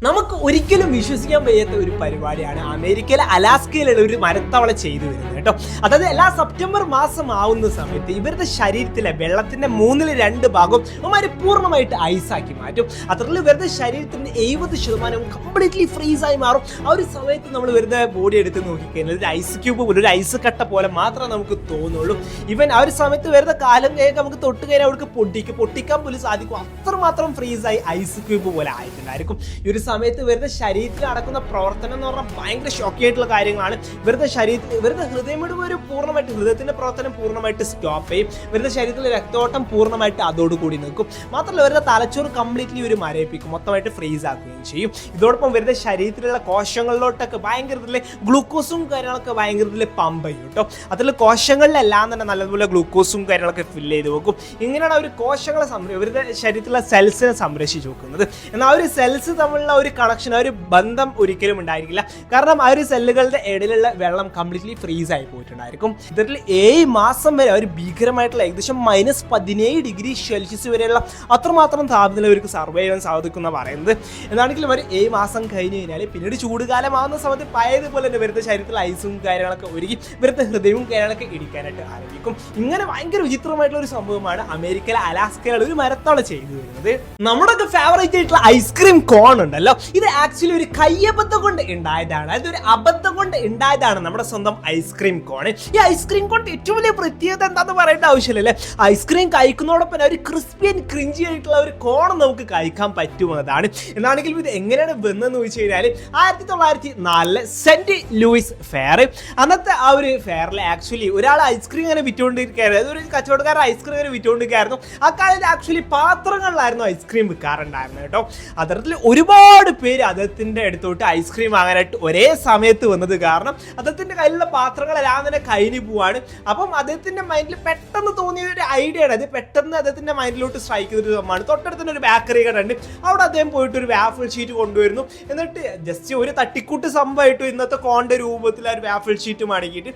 നമുക്ക് ഒരിക്കലും വിശ്വസിക്കാൻ വയ്യാത്ത ഒരു പരിപാടിയാണ് അമേരിക്കയിലെ അലാസ്കയിലുള്ള ഒരു മരത്തവള ചെയ്തു വരുന്നത് കേട്ടോ. അതായത് എല്ലാ സെപ്റ്റംബർ മാസം ആവുന്ന സമയത്ത് ഇവരുടെ ശരീരത്തിലെ വെള്ളത്തിന്റെ 2/3 ഭാഗം അവന്മാര് പൂർണ്ണമായിട്ട് ഐസാക്കി മാറ്റും. അത്രയിൽ ഇവരുടെ ശരീരത്തിന്റെ 70% കംപ്ലീറ്റ്ലി ഫ്രീസായി മാറും. ആ ഒരു സമയത്ത് നമ്മൾ ഇവരുടെ ബോഡി എടുത്ത് നോക്കിക്കഴിഞ്ഞാൽ ഒരു ഐസ് ക്യൂബ് പോലെ ഒരു ഐസ് കട്ട പോലെ മാത്രമേ നമുക്ക് തോന്നുള്ളൂ. ഇവൻ ആ ഒരു സമയത്ത് വരുന്ന കാലം നമുക്ക് തൊട്ട് കഴിഞ്ഞാൽ അവർക്ക് പൊട്ടിക്കാൻ പോലും സാധിക്കും. അത്രമാത്രം ഫ്രീസായി ഐസ് ക്യൂബ് പോലെ ആയിട്ടുണ്ടായിരിക്കും. ഈ ഒരു സമയത്ത് ഇവരുടെ ശരീരത്തിൽ നടക്കുന്ന പ്രവർത്തനം എന്ന് പറഞ്ഞാൽ ഭയങ്കര ഷോക്കി ആയിട്ടുള്ള കാര്യങ്ങളാണ്. ഇവരുടെ ഹൃദയത്തിന്റെ പ്രവർത്തനം പൂർണ്ണമായിട്ട് സ്റ്റോപ്പ് ചെയ്യും. ഇവരുടെ ശരീരത്തിലെ രക്തോട്ടം പൂർണ്ണമായിട്ട് അതോടുകൂടി നിൽക്കും. മാത്രമല്ല ഇവരുടെ തലച്ചോറ് കംപ്ലീറ്റ്ലി ഒരു മരയിപ്പിക്കും, മൊത്തമായിട്ട് ഫ്രീസ് ആക്കുകയും ചെയ്യും. ഇതോടൊപ്പം ഇവരുടെ ശരീരത്തിലുള്ള കോശങ്ങളിലോട്ടൊക്കെ ഭയങ്കരത്തിലെ ഗ്ലൂക്കോസും കാര്യങ്ങളൊക്കെ ഭയങ്കരത്തിലെ പമ്പ് ചെയ്യും കേട്ടോ. അതിൽ കോശങ്ങളിലെല്ലാം തന്നെ നല്ലതുപോലെ ഗ്ലൂക്കോസും കാര്യങ്ങളൊക്കെ ഫില്ല് ചെയ്ത് വെക്കും. ഇങ്ങനെയാണ് അവർ കോശങ്ങളെ ഇവരുടെ ശരീരത്തിലുള്ള സെൽസിനെ സംരക്ഷിച്ച് വെക്കുന്നത്. എന്നാൽ ആ ഒരു സെൽസ് തമ്മിലുള്ള ഒരു കണക്ഷൻ, ആ ഒരു ബന്ധം ഒരിക്കലും ഉണ്ടായിരിക്കില്ല. കാരണം ആ ഒരു സെല്ലുകളുടെ ഇടയിലുള്ള വെള്ളം കംപ്ലീറ്റ്ലി ഫ്രീസ് ആയി പോയിട്ടുണ്ടായിരിക്കും. ഇതിൽ 7 മാസം വരെ അവർ ഭീകരമായിട്ടുള്ള ഏകദേശം -17 ഡിഗ്രി സെൽഷ്യസ് വരെയുള്ള അത്രമാത്രം താപനില അവർക്ക് സർവൈവ് ചെയ്യാൻ സാധിക്കുന്ന പറയുന്നത്. എന്നാണെങ്കിലും അവർ 7 മാസം കഴിഞ്ഞ് കഴിഞ്ഞാൽ പിന്നീട് ചൂടുകാലമാകുന്ന സമയത്ത് പഴയതുപോലെ തന്നെ വരുന്ന ശരീരത്തിൽ ഐസും കാര്യങ്ങളൊക്കെ ഒരുക്കി വരുന്ന ഹൃദയവും കാര്യങ്ങളൊക്കെ ഇടിക്കാനായിട്ട് ആരംഭിക്കും. ഇങ്ങനെ ഭയങ്കര വിചിത്രമായിട്ടുള്ള ഒരു സംഭവമാണ് അമേരിക്കയിലെ അലാസ്കയിലുള്ള ഒരു മരത്തോളം ചെയ്തു വരുന്നത്. നമ്മുടെ ഫേവറേറ്റ് ആയിട്ടുള്ള ഐസ്ക്രീം കോൺ ഉണ്ടല്ലോ, ഇത് ആക്ച്വലി ഒരു കയ്യബദ്ധം കൊണ്ട് ഉണ്ടായതാണ്. അതൊരു അബദ്ധം കൊണ്ട് ഉണ്ടായതാണ് നമ്മുടെ സ്വന്തം ഐസ്ക്രീം കോൺ. ഈ ഐസ്ക്രീം കോൺ ഏറ്റവും വലിയ പ്രത്യേകത എന്താണെന്ന് പറയേണ്ട ആവശ്യമില്ലല്ലേ. ഐസ്ക്രീം കഴിക്കുന്നതോടൊപ്പം ഒരു ക്രിസ്പി ആൻഡ് ക്രിഞ്ചി ആയിട്ടുള്ള ഒരു കോൺ നമുക്ക് കഴിക്കാൻ പറ്റുന്നതാണ്. എന്നാണെങ്കിലും ഇത് എങ്ങനെയാണ് വന്നതെന്ന് ചോദിച്ചു കഴിഞ്ഞാൽ 1904 സെന്റ് ലൂയിസ് ഫെയർ, അന്നത്തെ ആ ഒരു ഫെയറിൽ ആക്ച്വലി ഒരാൾ ഐസ്ക്രീം ഇങ്ങനെ വിറ്റുകൊണ്ടിരിക്കുകയായിരുന്നു. അതൊരു കച്ചവടക്കാരൻ ഐസ്ക്രീം ഇങ്ങനെ വിറ്റുകൊണ്ടിരിക്കുകയായിരുന്നു. അക്കാലത്ത് ആക്ച്വലി പാത്രങ്ങളിലായിരുന്നു ഐസ്ക്രീം വിൽക്കാറുണ്ടായിരുന്നത് കേട്ടോ. അത്തരത്തിൽ ഒരുപാട് പേര് അദ്ദേഹത്തിന്റെ അടുത്തോട്ട് ഐസ്ക്രീം വാങ്ങാനായിട്ട് ഒരേ സമയത്ത് വന്നത് കാരണം അദ്ദേഹത്തിന്റെ കയ്യിലുള്ള പാത്രങ്ങളെല്ലാം തന്നെ കഴിഞ്ഞു പോവാണ്. അപ്പം അദ്ദേഹത്തിന്റെ മൈൻഡിൽ പെട്ടെന്ന് തോന്നിയ ഒരു ഐഡിയ ആണ് അത്. പെട്ടെന്ന് അദ്ദേഹത്തിന്റെ മൈൻഡിലോട്ട് സ്ട്രൈക്ക് ചെയ്തൊരു സംഭവമാണ്. തൊട്ടടുത്ത് ഒരു ബേക്കറി കട ഉണ്ട്. അവിടെ അദ്ദേഹം പോയിട്ട് ഒരു വാഫിൾ ഷീറ്റ് കൊണ്ടുവരുന്നു. എന്നിട്ട് ജസ്റ്റ് ഒരു തട്ടിക്കൂട്ട് സംഭവമായിട്ട് ഇന്നത്തെ കോണിന്റെ രൂപത്തിൽ ആ ഒരു വാഫിൾ ഷീറ്റ് മടക്കിയിട്ട്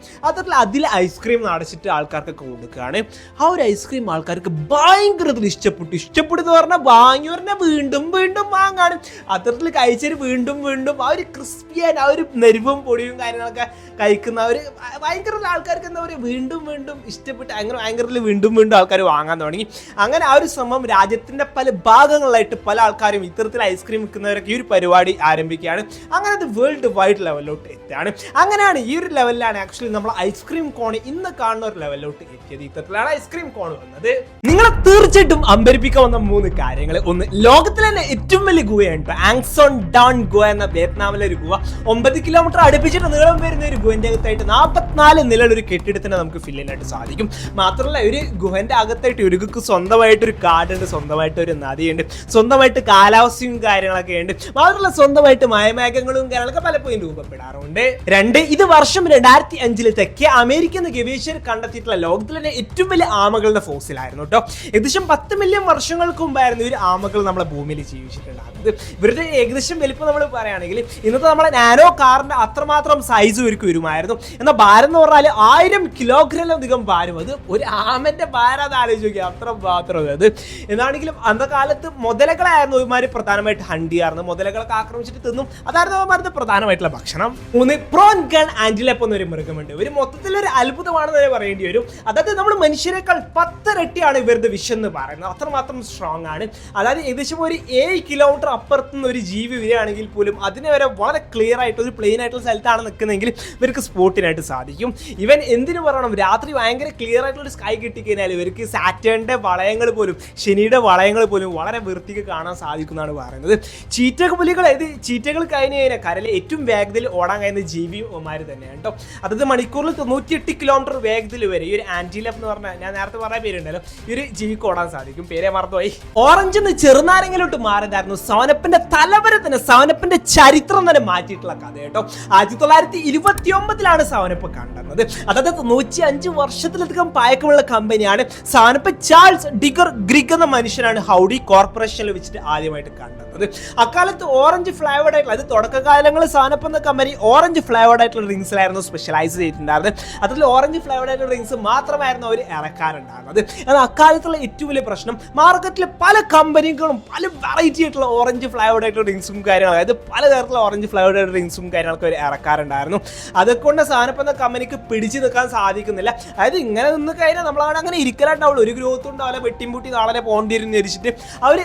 അതിൽ ഐസ്ക്രീം നടച്ചിട്ട് ആൾക്കാർക്കൊക്കെ കൊടുക്കുകയാണ്. ആ ഒരു ഐസ്ക്രീം ആൾക്കാർക്ക് ഭയങ്കര ഇഷ്ടപ്പെട്ടു എന്ന് പറഞ്ഞാൽ വാങ്ങിയവരനെ വീണ്ടും വീണ്ടും വാങ്ങാണ്. അത്തരത്തിൽ കഴിച്ചൊരു വീണ്ടും ആ ഒരു ക്രിസ്പിയാൻ ആ ഒരു നെരുവും പൊടിയും കാര്യങ്ങളൊക്കെ കഴിക്കുന്ന ഒരു ഭയങ്കര ആൾക്കാർക്ക് എന്താ പറയുക വീണ്ടും ഇഷ്ടപ്പെട്ട് അങ്ങനെ ഭയങ്കരത്തിൽ വീണ്ടും ആൾക്കാർ വാങ്ങാൻ തുടങ്ങി. അങ്ങനെ ആ ഒരു സംഭവം രാജ്യത്തിന്റെ പല ഭാഗങ്ങളിലായിട്ട് പല ആൾക്കാരും ഇത്തരത്തിൽ ഐസ്ക്രീം വിൽക്കുന്നവരൊക്കെ ഈ ഒരു പരിപാടി ആരംഭിക്കുകയാണ്. അങ്ങനെ അത് വേൾഡ് വൈഡ് ലെവലിലോട്ട് എത്തുകയാണ്. അങ്ങനെയാണ് ഈ ഒരു ലെവലിലാണ് ആക്ച്വലി നമ്മൾ ഐസ്ക്രീം കോൺ ഇന്ന് കാണുന്ന ഒരു ലെവലിലോട്ട് എത്തിയത്. ഇത്തരത്തിലാണ് ഐസ്ക്രീം കോൺ വന്നത്. നിങ്ങളെ തീർച്ചയായിട്ടും അമ്പരിപ്പിക്കാൻ വന്ന 3 കാര്യങ്ങൾ. ഒന്ന്, ലോകത്തിലെ തന്നെ ഏറ്റവും വലിയ ഗുഹയാണ് ആങ്സോൺ ഡാൻ ഗുഹ എന്ന വിയറ്റ്നാമിലെ ഒരു ഗുഹ. 9 കിലോമീറ്റർ അടുപ്പിച്ചിട്ട് നീളം വരുന്ന ഒരു ഗുഹന്റെ അകത്തായിട്ട് 44 നിലയുള്ള ഒരു കെട്ടിടത്തിനെ നമുക്ക് ഫില്ല് ചെയ്യാനായിട്ട് സാധിക്കും. മാത്രമല്ല ഒരു ഗുഹന്റെ അകത്തായിട്ട് ഒരു സ്വന്തമായിട്ട് ഒരു കാടുണ്ട്, സ്വന്തമായിട്ട് ഒരു നദിയുണ്ട്, സ്വന്തമായിട്ട് കാലാവസ്ഥയും കാര്യങ്ങളൊക്കെ ഉണ്ട്. മാത്രമല്ല സ്വന്തമായിട്ട് മയമേഘങ്ങളും കാര്യങ്ങളൊക്കെ പലപ്പോഴും രൂപപ്പെടാറുണ്ട്. 2, ഇത് വർഷം 2005 തെക്കേ അമേരിക്ക എന്ന ഗവേഷകർ കണ്ടെത്തിയിട്ടുള്ള ലോകത്തിലെ തന്നെ ഏറ്റവും വലിയ ആമകളുടെ ഫോസിലായിരുന്നു കേട്ടോ. ഏകദേശം 10 മില്യൺ വർഷങ്ങൾക്ക് മുമ്പായിരുന്നു ഒരു ആമകൾ നമ്മളെ ഭൂമിയിൽ ജീവിച്ചിട്ടുണ്ടാകുന്നത്. ഇവരുടെ ഏകദേശം വലിപ്പം നമ്മൾ പറയുകയാണെങ്കിൽ ഇന്നത്തെ നമ്മളെ നാനോ കാറിന്റെ അത്രമാത്രം സൈസ് ഇവർക്ക് വരുമായിരുന്നു. എന്നാൽ ഭാരം എന്ന് പറഞ്ഞാൽ 1000 കിലോഗ്രാമിലധികം ഭാരം. അത് ഒരു ആമന്റെ ഭാരം അത് ആലോചിച്ച് നോക്കിയാൽ അത്രമാത്രം അത്. എന്നാണെങ്കിലും അന്നത്തെ കാലത്ത് മുതലകളായിരുന്നു ഇവന്മാർ പ്രധാനമായിട്ട് ഹണ്ട് ചെയ്യാറുണ്ട്. മുതലകളൊക്കെ ആക്രമിച്ചിട്ട് തിന്നും. അതായിരുന്നു അവന്മാരുടെ പ്രധാനമായിട്ടുള്ള ഭക്ഷണം. 3, പ്രോൺ ഗൺ ആന്റിലോപ്പ് എന്നൊരു മൃഗമുണ്ട്. ഒരു മൊത്തത്തിലൊരു അത്ഭുതമാണെന്ന് തന്നെ പറയേണ്ടി വരും. അതായത് നമ്മൾ മനുഷ്യരെക്കാൾ 10 ഇരട്ടിയാണ് ഇവരുടെ വിഷം എന്ന് പറയുന്നത്. അത്രമാത്രം സ്ട്രോങ് ആണ്. അതായത് ഏകദേശം ഒരു 7 കിലോമീറ്റർ അപ്പുറത്തുനിന്ന് ഒരു ജീവി വരികയാണെങ്കിൽ പോലും അതിനെ വരെ വളരെ ക്ലിയർ ആയിട്ട് ഒരു പ്ലെയിൻ ആയിട്ടുള്ള സ്ഥലത്താണ് നിൽക്കുന്നതെങ്കിൽ ഇവർക്ക് സ്പോട്ടിനായിട്ട് സാധിക്കും. ഇവൻ എന്തിനു പറയണം, രാത്രി ഭയങ്കര ക്ലിയർ ആയിട്ടുള്ള ഒരു സ്കൈ കിട്ടിക്കഴിഞ്ഞാൽ ഇവർക്ക് സാറ്റേണിന്റെ വളയങ്ങൾ പോലും ശനിയുടെ വളയങ്ങൾ പോലും വളരെ വൃത്തിക്ക് കാണാൻ സാധിക്കുന്നതാണ് പറയുന്നത്. ചീറ്റകൾ കഴിഞ്ഞ് കഴിഞ്ഞാൽ കരയിലെ ഏറ്റവും വേഗതയിൽ ഓടാൻ കഴിയുന്ന ജീവിമാർ തന്നെയാണ് കേട്ടോ. അതായത് മണിക്കൂറിൽ 98 കിലോമീറ്റർ വേഗതയിൽ വരെ ഈ ഒരു ആന്റിലോപ്പ് എന്ന് പറഞ്ഞാൽ ഞാൻ നേരത്തെ പറഞ്ഞ പേരുണ്ടല്ലോ, ഈ ഒരു ജീവിക്ക് ഓടാൻ സാധിക്കും. പേരെ മറന്നുപോയി. ഓറഞ്ച് എന്ന് ചെറുനാരങ്ങയിലോട്ട് മാറിയതായിരുന്നു സവനപ്പിന്റെ തലവരെ തന്നെ, സവനപ്പിന്റെ ചരിത്രം തന്നെ മാറ്റിയിട്ടുള്ള കഥ കേട്ടോ. 1929 സവനപ്പ് കണ്ടെന്നത്. അതായത് 105 വർഷത്തിലധികം പഴക്കമുള്ള കമ്പനിയാണ് സവനപ്പ്. ചാൾസ് ഡിഗർ ഗ്രിഗ് എന്ന മനുഷ്യനാണ് ഹൗഡി കോർപ്പറേഷനിൽ വെച്ചിട്ട് ആദ്യമായിട്ട് കണ്ടത്. ഉണ്ടായിരുന്നത്. അക്കാലത്ത് ഓറഞ്ച് ഫ്ലേവേർഡ് ആയിട്ടുള്ള, അത് തുടക്കകാലങ്ങളിൽ സാനപ്പ് എന്ന കമ്പനി ഓറഞ്ച് ഫ്ലേവേർഡ് ആയിട്ടുള്ള ഡ്രിങ്ക്സിലായിരുന്നു സ്പെഷ്യലൈസ് ചെയ്തിട്ടുണ്ടായിരുന്നത്. അതിൽ ഓറഞ്ച് ഫ്ലേവേർഡ് ആയിട്ടുള്ള ഡ്രിങ്ക്സ് മാത്രമായിരുന്നു അവർ ഇറക്കാറുണ്ടായിരുന്നത്. എന്നാൽ അക്കാലത്തുള്ള ഏറ്റവും വലിയ പ്രശ്നം, മാർക്കറ്റിലെ പല കമ്പനികളും പല വെറൈറ്റി ആയിട്ടുള്ള ഓറഞ്ച് ഫ്ലേവേർഡ് ആയിട്ടുള്ള ഡ്രിങ്ക്സും കാര്യങ്ങളും, അതായത് പലതരത്തിലുള്ള ഓറഞ്ച് ഫ്ലേവേർഡ് ആയിട്ടുള്ള ഡ്രിങ്ക്സും കാര്യങ്ങളൊക്കെ അവർ ഇറക്കാറുണ്ടായിരുന്നു. അതുകൊണ്ട് സാനപ്പ് എന്ന കമ്പനിക്ക് പിടിച്ചു നിൽക്കാൻ സാധിക്കുന്നില്ല. അതായത് ഇങ്ങനെ നിന്ന് കഴിഞ്ഞാൽ നമ്മളവിടെ അങ്ങനെ ഇരിക്കലുണ്ടാവുള്ളൂ, ഒരു ഗ്രോത്തും ഉണ്ടാവില്ല, വെട്ടിമുട്ടി നാളെ പോകേണ്ടി വരും ധരിച്ചിട്ട് അവർ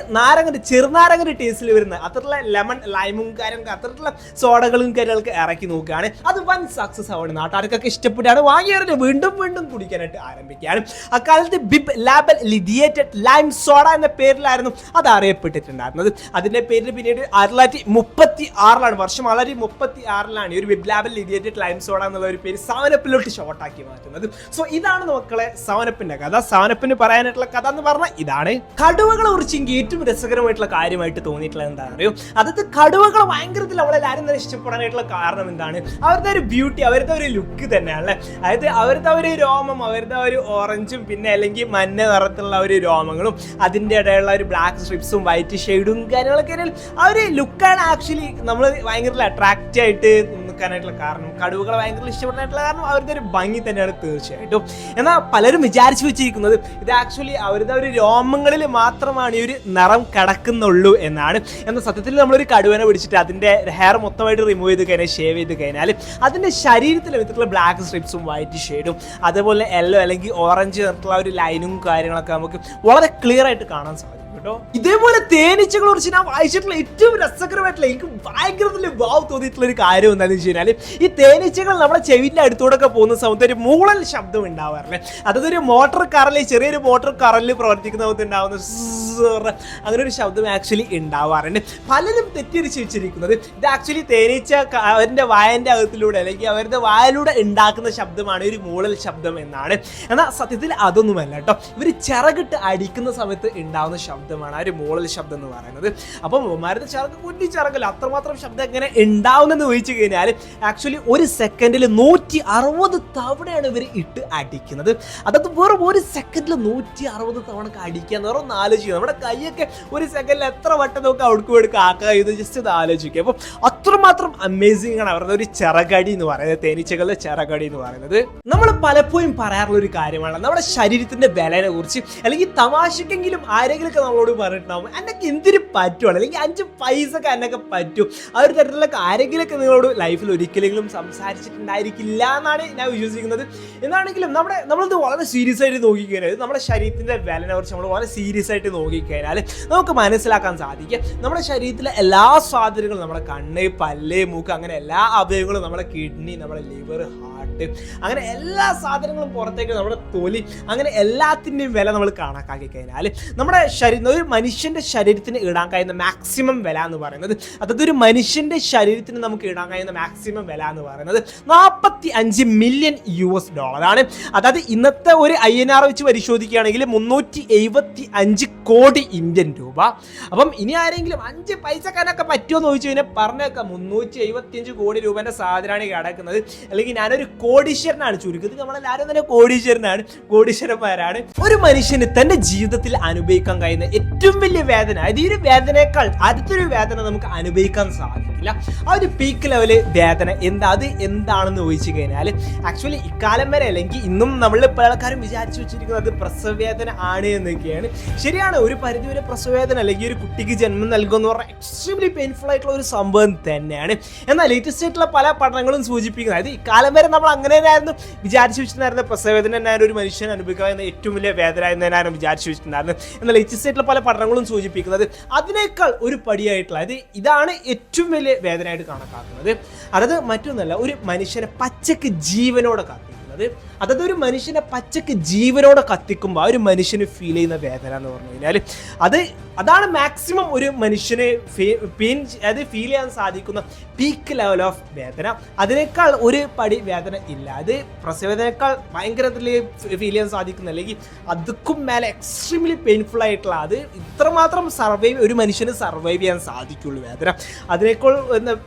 ചെറുനാരങ്ങന്റെ ടേസ്റ്റിൽ വരുന്ന അത്തരത്തിലുള്ള ലെമൺ ലൈമും കാര്യങ്ങളും അത്തരത്തിലുള്ള സോഡകളും കാര്യങ്ങളൊക്കെ ഇറക്കി നോക്കുകയാണ്. അത് വൻ സക്സസ് ആവുകയാണ്, നാട്ടുകാർക്കൊക്കെ ഇഷ്ടപ്പെട്ടാണ്, വാങ്ങിയവരെ വീണ്ടും വീണ്ടും കുടിക്കാനായിട്ട് ആരംഭിക്കുകയാണ്. അക്കാലത്ത് ബിബ് ലാബൽ ലിഡിയേറ്റഡ് ലൈം സോഡ എന്ന പേരിലായിരുന്നു അത് അറിയപ്പെട്ടിട്ടുണ്ടായിരുന്നത്. അതിന്റെ പേരിൽ പിന്നീട് 1936 വർഷം 1936 ഈ ഒരു ബിബ് ലാബൽ ലിഡിയേറ്റഡ് ലൈം സോഡ എന്നുള്ള ഒരു പേര് സെവനപ്പിലോട്ട് ഷോർട്ടാക്കി മാറ്റുന്നത്. സോ ഇതാണ് മക്കളെ സെവനപ്പിന്റെ കഥ. സെവനപ്പിന് പറയാനായിട്ടുള്ള കഥ എന്ന് പറഞ്ഞാൽ ഇതാണ്. കടുവകളെ കുറിച്ച് എനിക്ക് ഏറ്റവും രസകരമായിട്ടുള്ള കാര്യമായിട്ട് തോന്നിയിട്ടുള്ളത് എന്താണെന്ന് അറിയോ? അതായത് കടുവകൾ ഭയങ്കരത്തിൽ അവളെല്ലാവരും തന്നെ ഇഷ്ടപ്പെടാനായിട്ടുള്ള കാരണം എന്താണ്? അവരുടെ ഒരു ബ്യൂട്ടി, അവരുടെ ഒരു ലുക്ക് തന്നെയാണല്ലേ. അതായത് അവരുടെ ഒരു രോമം, അവരുടെ ഒരു ഓറഞ്ചും പിന്നെ അല്ലെങ്കിൽ മഞ്ഞ നിറത്തിലുള്ള ഒരു രോമങ്ങളും അതിൻ്റെ ഇടയിലുള്ള ഒരു ബ്ലാക്ക് സ്ട്രിപ്സും വൈറ്റ് ഷെയ്ഡും കാര്യങ്ങളൊക്കെ ആ ഒരു ലുക്കാണ് ആക്ച്വലി നമ്മൾ ഭയങ്കര അട്രാക്റ്റ് ആയിട്ട് നിൽക്കാനായിട്ടുള്ള കാരണം, കടുവകളെ ഭയങ്കര ഇഷ്ടപ്പെടാനായിട്ടുള്ള കാരണം അവരുടെ ഒരു ഭംഗി തന്നെയാണ് തീർച്ചയായിട്ടും. എന്നാൽ പലരും വിചാരിച്ചു വെച്ചിരിക്കുന്നത് ഇത് ആക്ച്വലി അവരുടെ ഒരു രോമങ്ങളിൽ മാത്രമാണ് ഈ ഒരു നിറം കിടക്കുന്നുള്ളൂ എന്നാണ്. എന്നാൽ സത്യത്തിൽ നമ്മളൊരു കടുവനെ പിടിച്ചിട്ട് അതിൻ്റെ ഹെയർ മൊത്തമായിട്ട് റിമൂവ് ചെയ്ത് കഴിഞ്ഞാൽ, ഷേവ് ചെയ്ത് കഴിഞ്ഞാൽ അതിൻ്റെ ശരീരത്തിൽ വിധത്തിലുള്ള ബ്ലാക്ക് സ്ട്രിപ്സും വൈറ്റ് ഷെയ്ഡും അതുപോലെ യെല്ലോ അല്ലെങ്കിൽ ഓറഞ്ച് നിറത്തിലുള്ള ഒരു ലൈനും കാര്യങ്ങളൊക്കെ നമുക്ക് വളരെ ക്ലിയർ ആയിട്ട് കാണാൻ സാധിക്കും. ഇതേപോലെ തേനീച്ചകളെ കുറിച്ച് ഞാൻ വായിച്ചിട്ടുള്ള ഏറ്റവും രസകരമായിട്ടുള്ള, എനിക്ക് ഭയങ്കരത്തിൽ വാവ് തോന്നിയിട്ടുള്ള ഒരു കാര്യം എന്താണെന്ന് വെച്ച് കഴിഞ്ഞാൽ, ഈ തേനീച്ചകൾ നമ്മുടെ ചെവിൻ്റെ അടുത്തോടൊക്കെ പോകുന്ന സമയത്ത് ഒരു മൂളൽ ശബ്ദം ഉണ്ടാവാറില്ലേ. അതൊരു മോട്ടോർ കറലിൽ, ചെറിയൊരു മോട്ടോർ കറലിൽ പ്രവർത്തിക്കുന്ന സമയത്ത് ഉണ്ടാവുന്ന അങ്ങനെ ഒരു ശബ്ദം ആക്ച്വലി ഉണ്ടാവാറുണ്ട്. പലരും തെറ്റിദ്ധരിച്ച് വെച്ചിരിക്കുന്നത് ഇത് ആക്ച്വലി തേനീച്ച അവരുടെ വായൻ്റെ അകത്തിലൂടെ അല്ലെങ്കിൽ അവരുടെ വായിലൂടെ ഉണ്ടാക്കുന്ന ശബ്ദമാണ് ഒരു മൂളൽ ശബ്ദം എന്നാണ്. എന്നാൽ സത്യത്തിൽ അതൊന്നുമല്ല കേട്ടോ. ഇവർ ചിറകിട്ട് അടിക്കുന്ന സമയത്ത് ഉണ്ടാവുന്ന ശബ്ദമാണ് ആ ഒരു മൂളൽ ശബ്ദം എന്ന് പറയുന്നത്. അപ്പം മരുന്ന് ചിറക് കുഞ്ഞി ചിറകല്ല, അത്രമാത്രം ശബ്ദം എങ്ങനെ ഉണ്ടാവുന്നെന്ന് ചോദിച്ചു കഴിഞ്ഞാൽ ആക്ച്വലി ഒരു സെക്കൻഡിൽ 160 തവണയാണ് ഇവർ ഇട്ട് അടിക്കുന്നത്. അതായത് വെറും ഒരു സെക്കൻഡിൽ 160 തവണ അടിക്കുക എന്ന് പറഞ്ഞാൽ ഒന്ന് ആലോചിക്കുക. നമ്മുടെ കൈയൊക്കെ ഒരു സെക്കൻഡിൽ എത്ര വട്ടം നമുക്ക് ഔട്ട്കു എടുക്കുക ആക്കുക ഇത് ജസ്റ്റ് ഒന്ന് ആലോചിക്കുക. അപ്പം അത്രമാത്രം അമേസിംഗ് ആണ് അവരുടെ ഒരു ചിറകടി എന്ന് പറയുന്നത്, തേനീച്ചകളുടെ ചിറകടി എന്ന് പറയുന്നത്. നമ്മൾ പലപ്പോഴും പറയാറുള്ള ഒരു കാര്യമാണ് നമ്മുടെ ശരീരത്തിന്റെ ബലനെ കുറിച്ച്, അല്ലെങ്കിൽ തമാശക്കെങ്കിലും ആരെങ്കിലൊക്കെ നമ്മളോട് പറഞ്ഞിട്ടുണ്ടാവും എന്നൊക്കെ എന്തിനു പറ്റുള്ളൂ, അല്ലെങ്കിൽ 5 പൈസക്ക് എന്നൊക്കെ പറ്റും. ആ ഒരു തരത്തിലുള്ള ആരെങ്കിലൊക്കെ നിങ്ങളോട് ലൈഫിൽ ഒരിക്കലെങ്കിലും സംസാരിച്ചിട്ടുണ്ടായിരിക്കില്ല എന്നാണ് ഞാൻ വിശ്വസിക്കുന്നത്. എന്നാണെങ്കിലും നമ്മളത് വളരെ സീരിയസ് ആയിട്ട് നോക്കിക്കഴിഞ്ഞാൽ, നമ്മുടെ ശരീരത്തിന്റെ ബലനെ കുറിച്ച് നമ്മൾ വളരെ സീരിയസ് ആയിട്ട് നോക്കിക്കഴിഞ്ഞാൽ നമുക്ക് മനസ്സിലാക്കാൻ സാധിക്കും നമ്മുടെ ശരീരത്തിലെ എല്ലാ സാധനങ്ങളും, നമ്മുടെ കണ്ണ്, പല്ല്, മൂക്ക്, അങ്ങനെ എല്ലാ അവയവങ്ങളും, നമ്മുടെ കിഡ്നി, നമ്മുടെ ലിവർ, ഹാർട്ട്, അങ്ങനെ എല്ലാ സാധനങ്ങളും പുറത്തേക്ക്, നമ്മുടെ തൊലി, അങ്ങനെ എല്ലാത്തിൻ്റെയും വില നമ്മൾ കണക്കാക്കി കഴിഞ്ഞാൽ നമ്മുടെ ഒരു മനുഷ്യന്റെ ശരീരത്തിന് ഇടാൻ കഴിയുന്ന മാക്സിമം വില എന്ന് പറയുന്നത്, അതായത് ഒരു മനുഷ്യന്റെ ശരീരത്തിന് നമുക്ക് ഇടാൻ കഴിയുന്ന മാക്സിമം വില എന്ന് പറയുന്നത് $45 മില്യൺ ആണ്. അതായത് ഇന്നത്തെ ഒരു INR വെച്ച് പരിശോധിക്കുകയാണെങ്കിൽ 375 കോടി ഇന്ത്യൻ രൂപ. അപ്പം ഇനി ആരെങ്കിലും 5 പൈസക്കാരനൊക്കെ പറ്റുമോ എന്ന് ചോദിച്ചു കഴിഞ്ഞാൽ പറഞ്ഞേക്കാം 375 കോടി രൂപേന്റെ സാധനമാണ് കിടക്കുന്നത്. അല്ലെങ്കിൽ ഞാനൊരു കോടീശ്വരനാണ്, ചുരുക്കത്തിൽ നമ്മളെല്ലാവരും തന്നെ കോടീശ്വരന്മാരാണ്. ഒരു മനുഷ്യന് തന്റെ ജീവിതത്തിൽ അനുഭവിക്കാൻ കഴിയുന്ന ഏറ്റവും വലിയ വേദന, അതായത് ഈ ഒരു വേദനയേക്കാൾ അടുത്തൊരു വേദന നമുക്ക് അനുഭവിക്കാൻ സാധിക്കില്ല. ആ ഒരു പീക്ക് ലെവല് വേദന അത് എന്താണെന്ന് ചോദിച്ചു കഴിഞ്ഞാൽ ആക്ച്വലി ഇക്കാലം വരെ അല്ലെങ്കിൽ ഇന്നും നമ്മളിൽ പല ആൾക്കാരും വിചാരിച്ചു വെച്ചിരിക്കുന്നത് പ്രസവവേദന ആണ് എന്നൊക്കെയാണ്. ശരിയാണ്, ഒരു പരിധിവരെ പ്രസവവേദന അല്ലെങ്കിൽ ഒരു കുട്ടിക്ക് ജന്മം നൽകുമെന്ന് പറഞ്ഞാൽ എക്സ്ട്രീംലി പെയിൻഫുൾ ആയിട്ടുള്ള ഒരു സംഭവം തന്നെയാണ്. എന്നാൽ ലേറ്റസ്റ്റ് ആയിട്ടുള്ള പല പഠനങ്ങളും സൂചിപ്പിക്കുന്നത്, അതായത് ഇക്കാലം വരെ നമ്മൾ അങ്ങനെ തന്നെയായിരുന്നു വിചാരിച്ചു വെച്ചിട്ടുണ്ടായിരുന്നത്, പ്രസവവേദന തന്നെയാണ് ഒരു മനുഷ്യൻ അനുഭവിക്കുന്ന ഏറ്റവും വലിയ വേദന എന്ന് തന്നെയാണ് വിചാരിച്ചു വെച്ചിട്ടുണ്ടായിരുന്നത്. എന്നാൽ ലേറ്റസ്റ്റ് ആയിട്ടുള്ള പല പഠനങ്ങളും സൂചിപ്പിക്കുന്നത് അതിനേക്കാൾ ഒരു പടിയായിട്ടുള്ള, അതായത് ഇതാണ് ഏറ്റവും വലിയ വേദനയായിട്ട് കണക്കാക്കുന്നത്. അതായത് മറ്റൊന്നല്ല, ഒരു മനുഷ്യനെ പച്ചക്ക് ജീവനോടെ കത്തിക്കുന്നത്, അതായത് ഒരു മനുഷ്യനെ പച്ചക്ക് ജീവനോടെ കത്തിക്കുമ്പോൾ ആ ഒരു മനുഷ്യന് ഫീൽ ചെയ്യുന്ന വേദന എന്ന് പറഞ്ഞു കഴിഞ്ഞാൽ അതാണ് മാക്സിമം ഒരു മനുഷ്യന് ഫീൽ ചെയ്യാൻ സാധിക്കുന്ന പീക്ക് ലെവൽ ഓഫ് വേദന. അതിനേക്കാൾ ഒരു പടി വേദന ഇല്ല. അത് പ്രസവവേദനയേക്കാൾ ഭയങ്കരത്തിൽ ഫീൽ ചെയ്യാൻ സാധിക്കുന്ന, അല്ലെങ്കിൽ അതുക്കും മേലെ എക്സ്ട്രീംലി പെയിൻഫുൾ ആയിട്ടുള്ള, അത് ഇത്രമാത്രം ഒരു മനുഷ്യന് സർവൈവ് ചെയ്യാൻ സാധിക്കുള്ളൂ വേദന. അതിനേക്കാൾ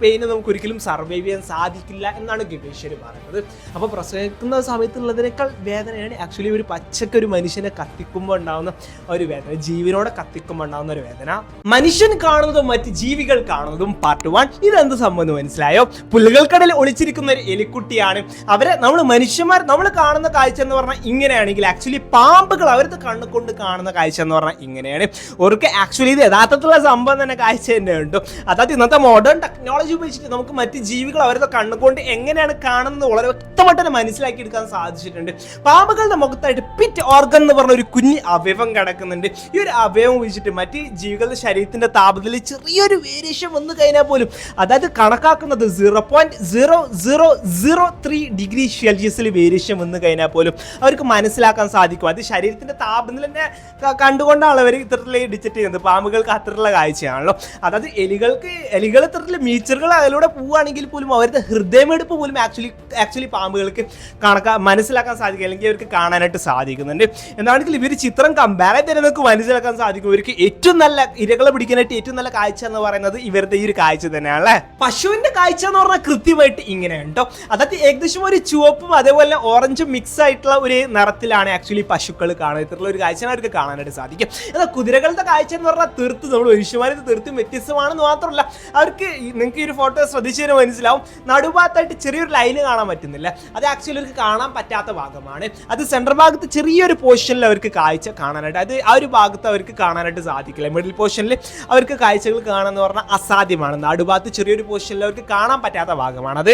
പെയിന് നമുക്ക് ഒരിക്കലും സർവൈവ് ചെയ്യാൻ സാധിക്കില്ല എന്നാണ് ഗവേഷകർ പറയുന്നത്. അപ്പോൾ പ്രസവിക്കുന്ന കാണുന്ന സമയത്തുള്ളതിനേക്കാൾ വേദനയാണ് ആക്ച്വലി ഒരു പച്ചക്ക് ഒരു മനുഷ്യനെ കത്തിക്കുമ്പോൾ ഉണ്ടാകുന്ന ഒരു വേദന, ജീവനോടെ കത്തിക്കുമ്പോൾ ഉണ്ടാകുന്ന ഒരു വേദന. മനുഷ്യൻ കാണുന്നതും മറ്റ് ജീവികൾ കാണുന്നതും പാർട്ട് 1. ഇതെന്ത് സംബന്ധം മനസ്സിലായോ? പുല്ലുകൾക്കിടയിൽ ഒളിച്ചിരിക്കുന്ന ഒരു എലിക്കുട്ടിയാണ്. അവരെ നമ്മൾ കാണുന്ന കാഴ്ച എന്ന് പറഞ്ഞാൽ ഇങ്ങനെയാണെങ്കിൽ ആക്ച്വലി പാമ്പുകൾ അവരുടെ കണ്ണുകൊണ്ട് കാണുന്ന കാഴ്ച എന്ന് പറഞ്ഞാൽ ഇങ്ങനെയാണ്. അവർക്ക് ആക്ച്വലി ഇത് യഥാർത്ഥത്തിലുള്ള സംഭവം തന്നെ കാഴ്ച തന്നെ ഉണ്ട്. അതായത് ഇന്നത്തെ മോഡേൺ ടെക്നോളജി ഉപയോഗിച്ചിട്ട് നമുക്ക് മറ്റ് ജീവികൾ അവരുടെ കണ്ണുകൊണ്ട് എങ്ങനെയാണ് കാണുന്നത് വളരെ വ്യക്തമായിട്ട് തന്നെ മനസ്സിലാക്കി എടുക്കാൻ സാധിച്ചിട്ടുണ്ട്. പാമ്പുകളുടെ മുഖത്തായിട്ട് പിറ്റ് ഓർഗൻ എന്ന് പറഞ്ഞ ഒരു കുഞ്ഞ് അവയവം കിടക്കുന്നുണ്ട്. ഈ ഒരു അവയവം ഉപയോഗിച്ചിട്ട് മറ്റ് ജീവികളുടെ ശരീരത്തിന്റെ താപനിലയിൽ ചെറിയൊരു വേരിയേഷൻ വന്നു കഴിഞ്ഞാൽ പോലും, അതായത് കണക്കാക്കുന്നത് 0.0003 ഡിഗ്രി സെൽഷ്യസിൽ വേരിയേഷൻ വന്നു കഴിഞ്ഞാൽ പോലും അവർക്ക് മനസ്സിലാക്കാൻ സാധിക്കും. അത് ശരീരത്തിന്റെ താപനില തന്നെ കണ്ടുകൊണ്ടാണ് അവർ ഇത്തരത്തിലുള്ള ഡിറ്റക്ട് ചെയ്യുന്നത്. പാമ്പുകൾക്ക് അത്തരത്തിലുള്ള കാഴ്ചയാണല്ലോ. അതായത് എലികൾ ഇത്തരത്തിലുള്ള മീച്ചറുകൾ അതിലൂടെ പോവുകയാണെങ്കിൽ പോലും അവരുടെ ഹൃദയമെടുപ്പ് പോലും ആക്ച്വലി പാമ്പുകൾക്ക് മനസ്സിലാക്കാൻ സാധിക്കും, അല്ലെങ്കിൽ അവർക്ക് കാണാനായിട്ട് സാധിക്കുന്നുണ്ട്. എന്താണെങ്കിൽ ഇവർ ചിത്രം കമ്പയർ ചെയ്ത് നമുക്ക് മനസ്സിലാക്കാൻ സാധിക്കും. ഇവർക്ക് ഏറ്റവും നല്ല ഇരകളെ പിടിക്കാനായിട്ട് ഏറ്റവും നല്ല കാഴ്ച എന്ന് പറയുന്നത് ഇവരുടെ ഈ ഒരു കാഴ്ച തന്നെയാണല്ലേ. പശുവിന്റെ കാഴ്ച എന്ന് പറഞ്ഞാൽ കൃത്യമായിട്ട് ഇങ്ങനെയാണ് കേട്ടോ. അതായത് ഏകദേശം ഒരു ചുവപ്പും അതേപോലെ ഓറഞ്ചും മിക്സ് ആയിട്ടുള്ള ഒരു നിറത്തിലാണ് ആക്ച്വലി പശുക്കൾ കാണുന്നത്. ഇത്തരത്തിലുള്ള ഒരു കാഴ്ച അവർക്ക് കാണാനായിട്ട് സാധിക്കും. എന്നാൽ കുതിരകളുടെ കാഴ്ച എന്ന് പറഞ്ഞാൽ തീർത്തും നമ്മൾ മനുഷ്യന്മാരെ തീർത്തും വ്യത്യസ്തമാണെന്ന് മാത്രമല്ല, അവർക്ക് നിങ്ങൾക്ക് ഈ ഒരു ഫോട്ടോ ശ്രദ്ധിച്ചതിന് മനസ്സിലാവും, നടുഭാഗത്തായിട്ട് ചെറിയൊരു ലൈന് കാണാൻ പറ്റുന്നില്ല. അത് ആക്ച്വലി അവർക്ക് കാണാൻ പറ്റാത്ത ഭാഗമാണ്. അത് സെൻട്രൽ ഭാഗത്ത് ചെറിയൊരു പോർഷനിൽ അവർക്ക് കാഴ്ച കാണാനായിട്ട്, അത് ആ ഒരു ഭാഗത്ത് അവർക്ക് കാണാനായിട്ട് സാധിക്കില്ല. മിഡിൽ പോർഷനിൽ അവർക്ക് കാഴ്ചകൾ കാണാന്ന് പറഞ്ഞാൽ അസാധ്യമാണ്. നടുഭാഗത്ത് ചെറിയൊരു പോർഷനിൽ അവർക്ക് കാണാൻ പറ്റാത്ത ഭാഗമാണത്.